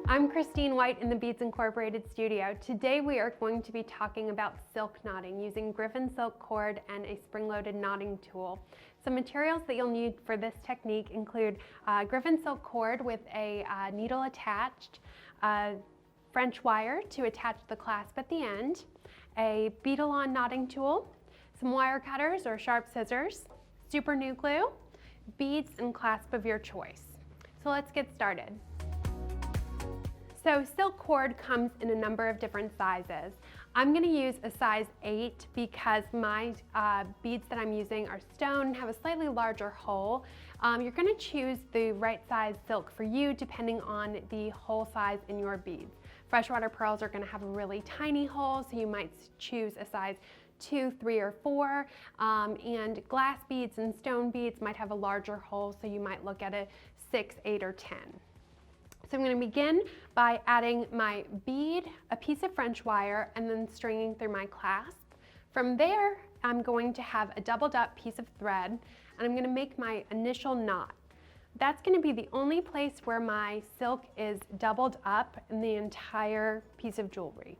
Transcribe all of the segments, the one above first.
I'm Christine White in the Beads Incorporated studio. Today we are going to be talking about silk knotting using Griffin silk cord and a spring-loaded knotting tool. Some materials that you'll need for this technique include Griffin silk cord with a needle attached, French wire to attach the clasp at the end, a bead-along knotting tool, some wire cutters or sharp scissors, super glue glue, beads, and clasp of your choice. So let's get started. So silk cord comes in a number of different sizes. I'm going to use a size 8 because my beads that I'm using are stone and have a slightly larger hole. You're going to choose the right size silk for you depending on the hole size in your beads. Freshwater pearls are going to have a really tiny hole, so you might choose a size 2, 3, or 4, and glass beads and stone beads might have a larger hole, so you might look at a 6, 8, or 10. So I'm going to begin by adding my bead, a piece of French wire, and then stringing through my clasp. From there, I'm going to have a doubled up piece of thread, and I'm going to make my initial knot. That's going to be the only place where my silk is doubled up in the entire piece of jewelry.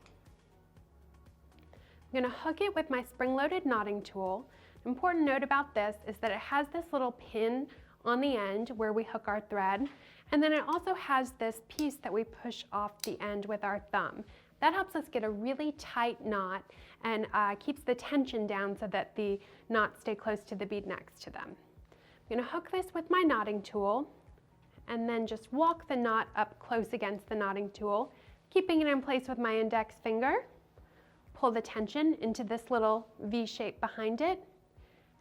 I'm going to hook it with my spring-loaded knotting tool. An important note about this is that it has this little pin on the end where we hook our thread, and then it also has this piece that we push off the end with our thumb. That helps us get a really tight knot and keeps the tension down so that the knots stay close to the bead next to them. I'm going to hook this with my knotting tool and then just walk the knot up close against the knotting tool, keeping it in place with my index finger. Pull the tension into this little V shape behind it,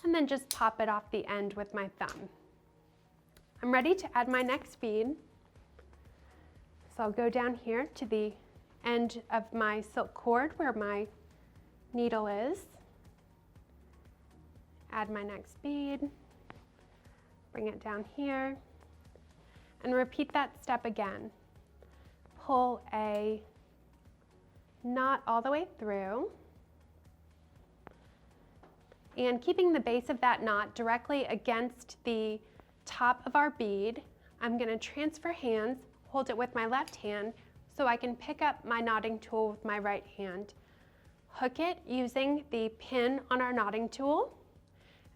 and then just pop it off the end with my thumb. I'm ready to add my next bead. So I'll go down here to the end of my silk cord where my needle is. Add my next bead, bring it down here, and repeat that step again. Pull a knot all the way through, and keeping the base of that knot directly against the top of our bead, I'm going to transfer hands, hold it with my left hand so I can pick up my knotting tool with my right hand. Hook it using the pin on our knotting tool,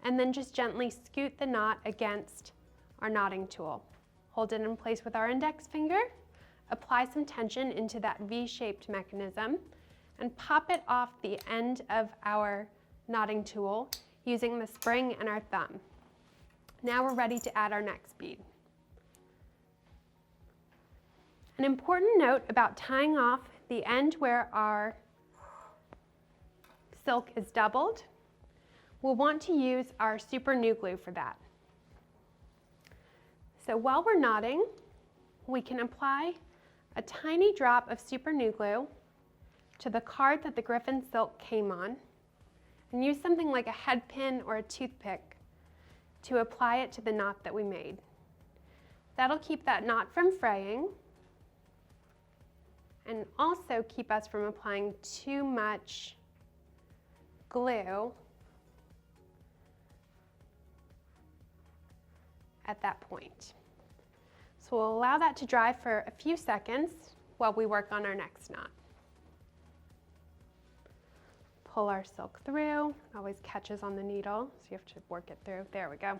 and then just gently scoot the knot against our knotting tool. Hold it in place with our index finger, apply some tension into that V-shaped mechanism, and pop it off the end of our knotting tool using the spring and our thumb. Now we're ready to add our next bead. An important note about tying off the end where our silk is doubled, we'll want to use our super glue for that. So while we're knotting, we can apply a tiny drop of super glue to the card that the Griffin silk came on, and use something like a head pin or a toothpick to apply it to the knot that we made. That'll keep that knot from fraying and also keep us from applying too much glue at that point. So we'll allow that to dry for a few seconds while we work on our next knot. Pull our silk through, it always catches on the needle, so you have to work it through. There we go.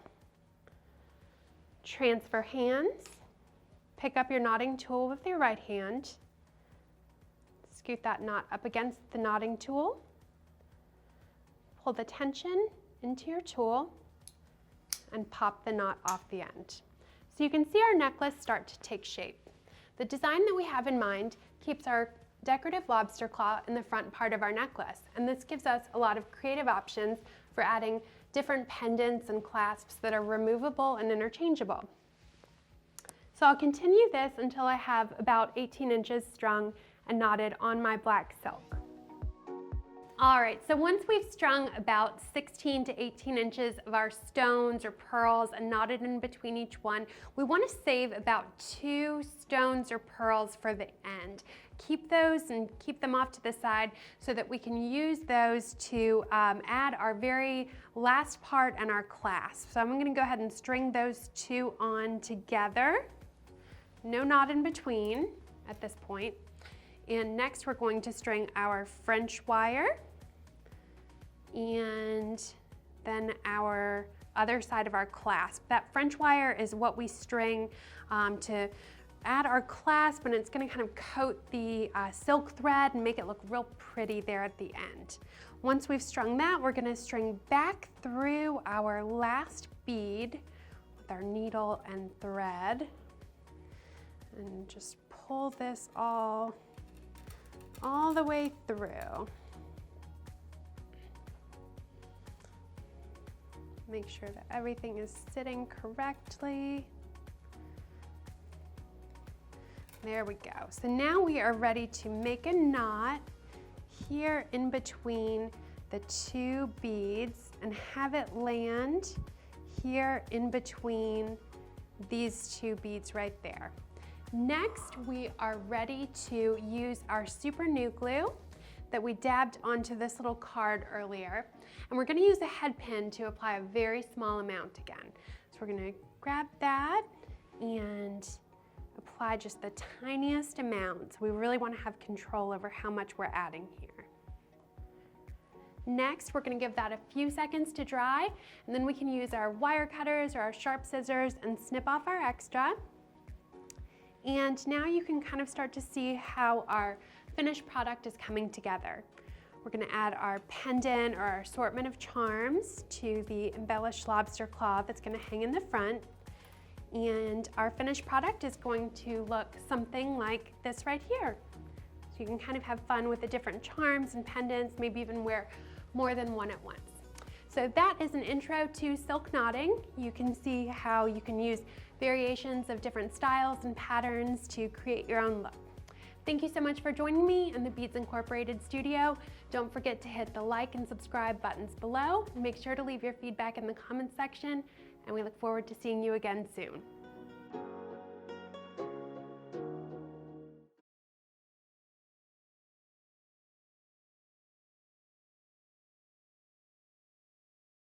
Transfer hands, pick up your knotting tool with your right hand, scoot that knot up against the knotting tool, pull the tension into your tool, and pop the knot off the end. So you can see our necklace start to take shape. The design that we have in mind keeps our decorative lobster claw in the front part of our necklace, and this gives us a lot of creative options for adding different pendants and clasps that are removable and interchangeable. So I'll continue this until I have about 18 inches strung and knotted on my black silk. All right, so once we've strung about 16 to 18 inches of our stones or pearls and knotted in between each one, we want to save about 2 stones or pearls for the end. Keep those and keep them off to the side so that we can use those to add our very last part and our clasp. So I'm going to go ahead and string those 2 on together. No knot in between. at this point. And next we're going to string our French wire and then our other side of our clasp. That French wire is what we string to add our clasp, and it's going to kind of coat the silk thread and make it look real pretty there at the end. Once we've strung that, we're going to string back through our last bead with our needle and thread and just pull this all the way through. Make sure that everything is sitting correctly. There we go. So now we are ready to make a knot here in between the two beads and have it land here in between these two beads right there. Next, we are ready to use our super new glue that we dabbed onto this little card earlier. And we're gonna use a head pin to apply a very small amount again. So we're gonna grab that and apply just the tiniest amount. We really want to have control over how much we're adding here. Next, we're going to give that a few seconds to dry, and then we can use our wire cutters or our sharp scissors and snip off our extra. And now you can kind of start to see how our finished product is coming together. We're going to add our pendant or our assortment of charms to the embellished lobster claw that's going to hang in the front. And our finished product is going to look something like this right here. So you can kind of have fun with the different charms and pendants, maybe even wear more than one at once. So that is an intro to silk knotting. You can see how you can use variations of different styles and patterns to create your own look. Thank you so much for joining me in the Beads Incorporated studio. Don't forget to hit the like and subscribe buttons below. Make sure to leave your feedback in the comments section, and we look forward to seeing you again soon.